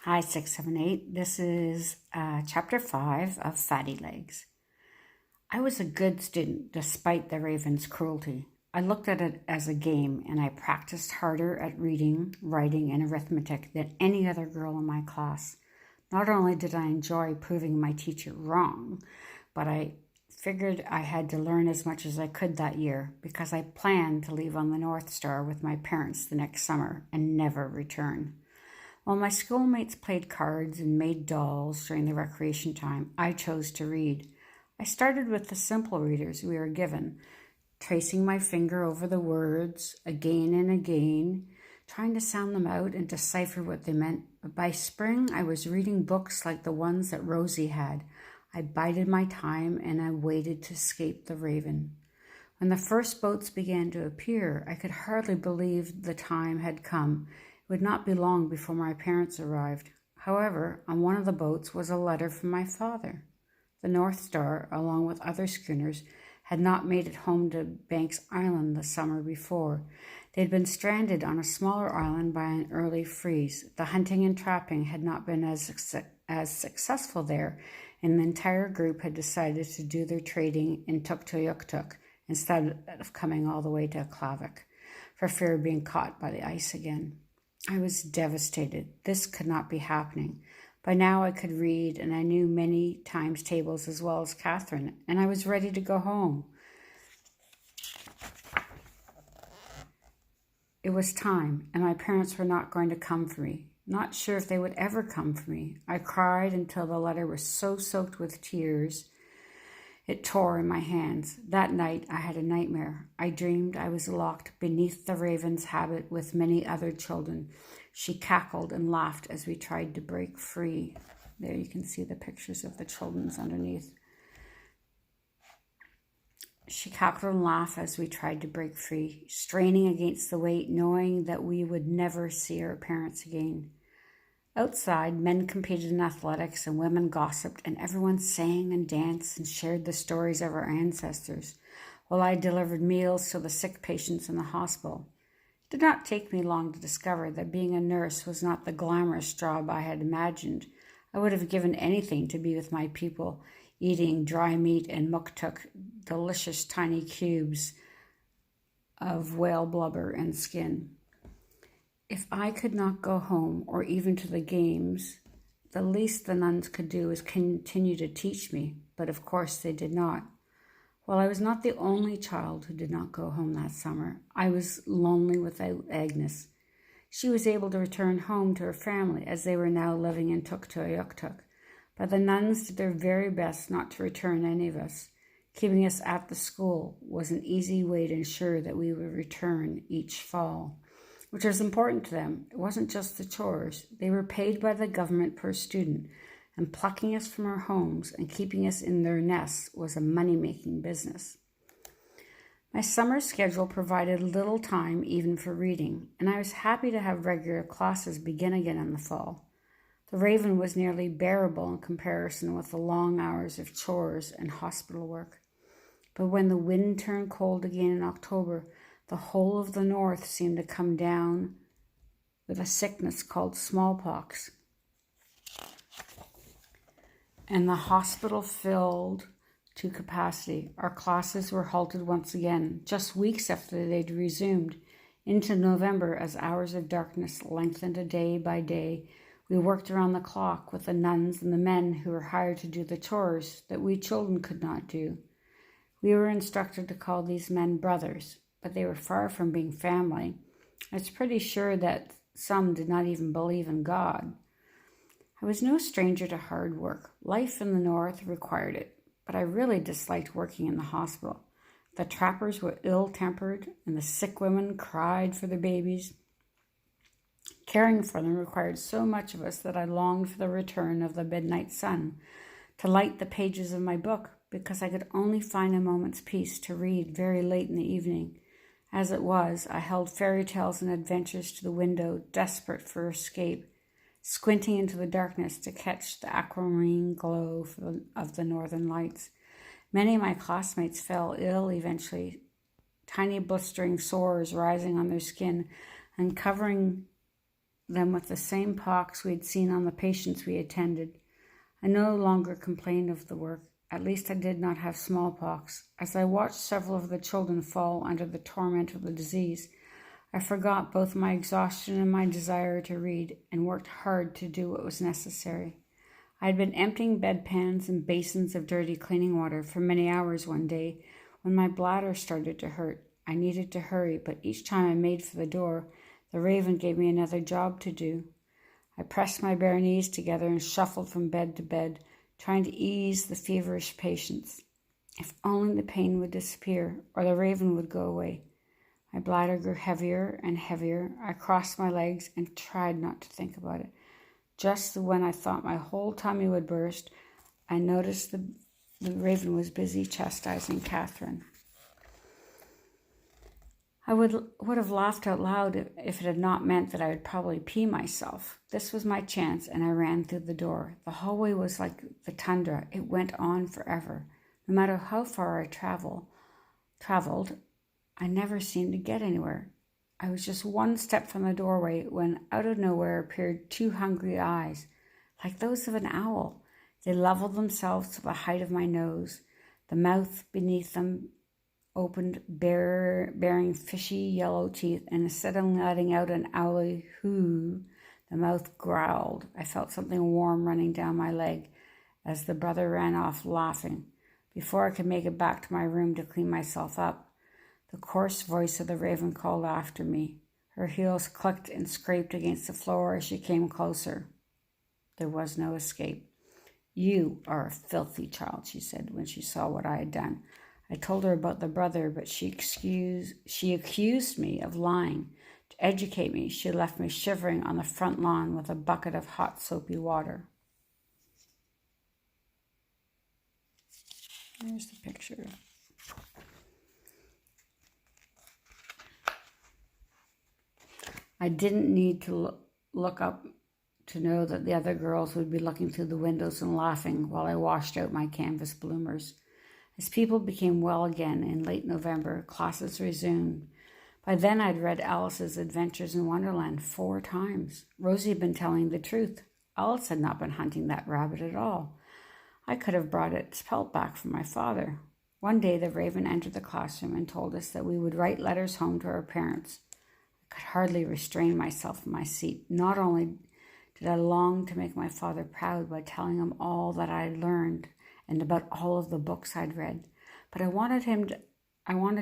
Hi, 678. This is chapter 5 of Fatty Legs. I was a good student despite the raven's cruelty. I looked at it as a game and I practiced harder at reading, writing, and arithmetic than any other girl in my class. Not only did I enjoy proving my teacher wrong, but I figured I had to learn as much as I could that year because I planned to leave on the North Star with my parents the next summer and never return. While my schoolmates played cards and made dolls during the recreation time, I chose to read. I started with the simple readers we were given, tracing my finger over the words again and again, trying to sound them out and decipher what they meant. But by spring, I was reading books like the ones that Rosie had. I bided my time and I waited to escape the raven. When the first boats began to appear, I could hardly believe the time had come. It would not be long before my parents arrived. However, on one of the boats was a letter from my father. The North Star, along with other schooners, had not made it home to Banks Island the summer before. They had been stranded on a smaller island by an early freeze. The hunting and trapping had not been as successful there, and the entire group had decided to do their trading in Tuktoyaktuk instead of coming all the way to Aklavik, for fear of being caught by the ice again. I was devastated. This could not be happening. By now I could read, and I knew many times tables as well as Catherine, and I was ready to go home. It was time, and my parents were not going to come for me. Not sure if they would ever come for me. I cried until the letter was so soaked with tears it tore in my hands. That night I had a nightmare. I dreamed I was locked beneath the raven's habit with many other children. She cackled and laughed as we tried to break free. There you can see the pictures of the children's underneath. She cackled and laughed as we tried to break free, straining against the weight, knowing that we would never see our parents again. Outside, men competed in athletics and women gossiped, and everyone sang and danced and shared the stories of our ancestors, while I delivered meals to the sick patients in the hospital. It did not take me long to discover that being a nurse was not the glamorous job I had imagined. I would have given anything to be with my people, eating dry meat and muktuk, delicious tiny cubes of whale blubber and skin. If I could not go home or even to the games, the least the nuns could do was continue to teach me, but of course they did not. While I was not the only child who did not go home that summer, I was lonely without Agnes. She was able to return home to her family as they were now living in Tuktoyaktuk, but the nuns did their very best not to return any of us. Keeping us at the school was an easy way to ensure that we would return each fall, which was important to them. It wasn't just the chores. They were paid by the government per student, and plucking us from our homes and keeping us in their nests was a money-making business. My summer schedule provided little time even for reading, and I was happy to have regular classes begin again in the fall. The Raven was nearly bearable in comparison with the long hours of chores and hospital work. But when the wind turned cold again in October, the whole of the north seemed to come down with a sickness called smallpox, and the hospital filled to capacity. Our classes were halted once again, just weeks after they'd resumed. Into November, as hours of darkness lengthened day by day, we worked around the clock with the nuns and the men who were hired to do the chores that we children could not do. We were instructed to call these men brothers, but they were far from being family. I was pretty sure that some did not even believe in God. I was no stranger to hard work. Life in the north required it, but I really disliked working in the hospital. The trappers were ill-tempered, and the sick women cried for their babies. Caring for them required so much of us that I longed for the return of the midnight sun, to light the pages of my book, because I could only find a moment's peace to read very late in the evening. As it was, I held fairy tales and adventures to the window, desperate for escape, squinting into the darkness to catch the aquamarine glow of the northern lights. Many of my classmates fell ill eventually, tiny blistering sores rising on their skin and covering them with the same pox we had seen on the patients we attended. I no longer complained of the work. At least I did not have smallpox. As I watched several of the children fall under the torment of the disease, I forgot both my exhaustion and my desire to read, and worked hard to do what was necessary. I had been emptying bedpans and basins of dirty cleaning water for many hours one day when my bladder started to hurt. I needed to hurry, but each time I made for the door, the raven gave me another job to do. I pressed my bare knees together and shuffled from bed to bed, trying to ease the feverish patients. If only the pain would disappear, or the raven would go away. My bladder grew heavier and heavier. I crossed my legs and tried not to think about it. Just when I thought my whole tummy would burst, I noticed the raven was busy chastising Catherine. I would have laughed out loud if it had not meant that I would probably pee myself. This was my chance, and I ran through the door. The hallway was like the tundra. It went on forever. No matter how far I traveled, I never seemed to get anywhere. I was just one step from the doorway when out of nowhere appeared two hungry eyes, like those of an owl. They leveled themselves to the height of my nose. The mouth beneath them opened, bearing fishy yellow teeth, and instead of letting out an owly hoo, the mouth growled. I felt something warm running down my leg as the brother ran off laughing. Before I could make it back to my room to clean myself up, the coarse voice of the raven called after me. Her heels clicked and scraped against the floor as she came closer. There was no escape. "You are a filthy child," she said when she saw what I had done. I told her about the brother, but she accused me of lying. To educate me, she left me shivering on the front lawn with a bucket of hot soapy water. There's the picture. I didn't need to look up to know that the other girls would be looking through the windows and laughing while I washed out my canvas bloomers. As people became well again in late November, classes resumed. By then I'd read Alice's Adventures in Wonderland 4 times. Rosie had been telling the truth. Alice had not been hunting that rabbit at all. I could have brought its pelt back from my father. One day the raven entered the classroom and told us that we would write letters home to our parents. I could hardly restrain myself in my seat. Not only did I long to make my father proud by telling him all that I had learned and about all of the books I'd read, but I wanted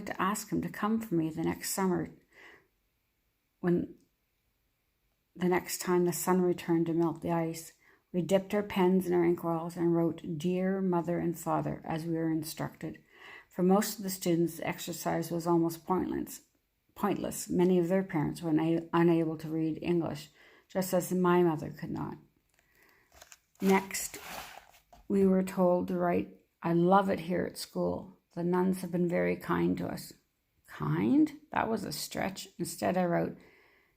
to ask him to come for me the next summer when the next time the sun returned to melt the ice. We dipped our pens in our inkwells and wrote "Dear Mother and Father" as we were instructed. For most of the students, the exercise was almost pointless. Many of their parents were unable to read English, just as my mother could not. Next, we were told to write, "I love it here at school. The nuns have been very kind to us." Kind? That was a stretch. Instead, I wrote,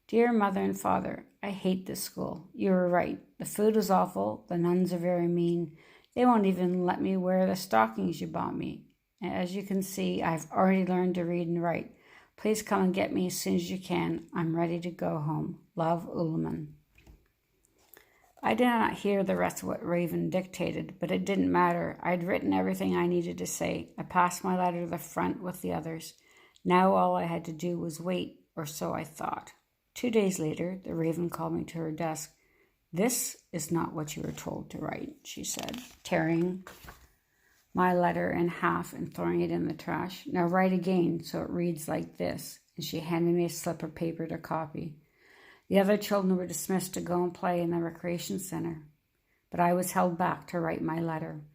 "Dear Mother and Father, I hate this school. You were right. The food is awful. The nuns are very mean. They won't even let me wear the stockings you bought me. As you can see, I've already learned to read and write. Please come and get me as soon as you can. I'm ready to go home. Love, Ullman." I did not hear the rest of what Raven dictated, but it didn't matter. I had written everything I needed to say. I passed my letter to the front with the others. Now all I had to do was wait, or so I thought. 2 days later, the raven called me to her desk. "This is not what you were told to write," she said, tearing my letter in half and throwing it in the trash. "Now write again so it reads like this," and she handed me a slip of paper to copy. The other children were dismissed to go and play in the recreation center, but I was held back to write my letter.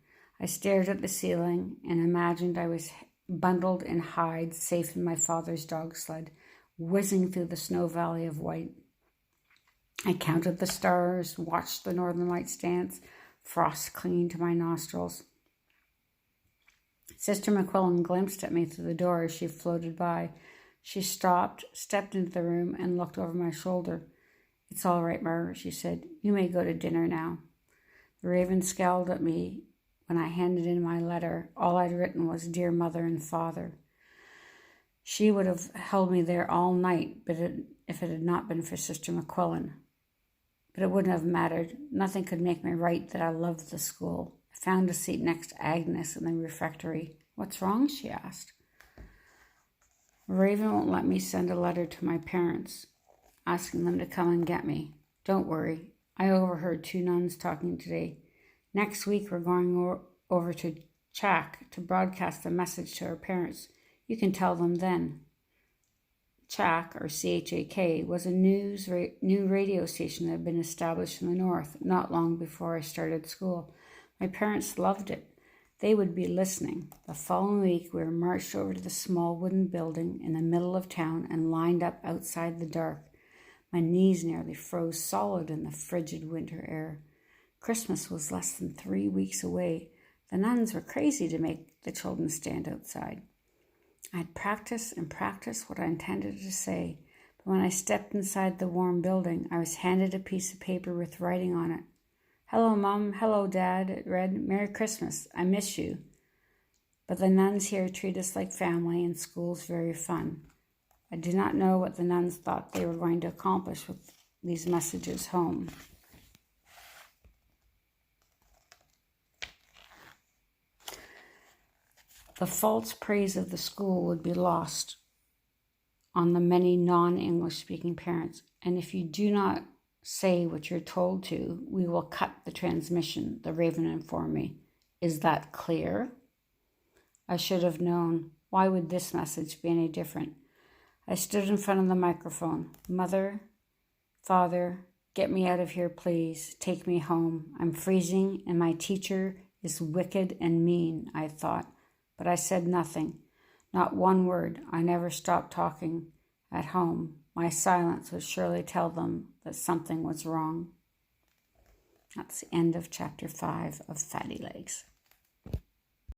I stared at the ceiling and imagined I was bundled in hides, safe in my father's dog sled, whizzing through the snow valley of white. I counted the stars, watched the northern lights dance, frost clinging to my nostrils. Sister McQuillan glimpsed at me through the door as she floated by. She stopped, stepped into the room, and looked over my shoulder. "It's all right, Margaret," she said. "You may go to dinner now." The raven scowled at me when I handed in my letter. All I'd written was "Dear Mother and Father." She would have held me there all night, but if it had not been for Sister McQuillan. but it wouldn't have mattered. Nothing could make me write that I loved the school. I found a seat next to Agnes in the refectory. "What's wrong?" she asked. "Raven won't let me send a letter to my parents, asking them to come and get me." "Don't worry. I overheard 2 nuns talking today. Next week we're going over to Chak to broadcast a message to our parents. You can tell them then." Chak, or CHAK, was a new radio station that had been established in the north not long before I started school. My parents loved it. They would be listening. The following week, we were marched over to the small wooden building in the middle of town and lined up outside the dark. My knees nearly froze solid in the frigid winter air. Christmas was less than 3 weeks away. The nuns were crazy to make the children stand outside. I'd practiced and practiced what I intended to say, but when I stepped inside the warm building, I was handed a piece of paper with writing on it. "Hello, Mom. Hello, Dad," it read. "Merry Christmas. I miss you. But the nuns here treat us like family, and school's very fun." I do not know what the nuns thought they were going to accomplish with these messages home. The false praise of the school would be lost on the many non-English speaking parents, and if you do not say what you're told to, we will cut the transmission, the Raven informed me. Is that clear? I should have known. Why would this message be any different? I stood in front of the microphone. "Mother, Father, get me out of here, please. Take me home. I'm freezing, and my teacher is wicked and mean," I thought. But I said nothing, not one word. I never stopped talking at home. My silence would surely tell them that something was wrong. That's the end of chapter 5 of Fatty Legs.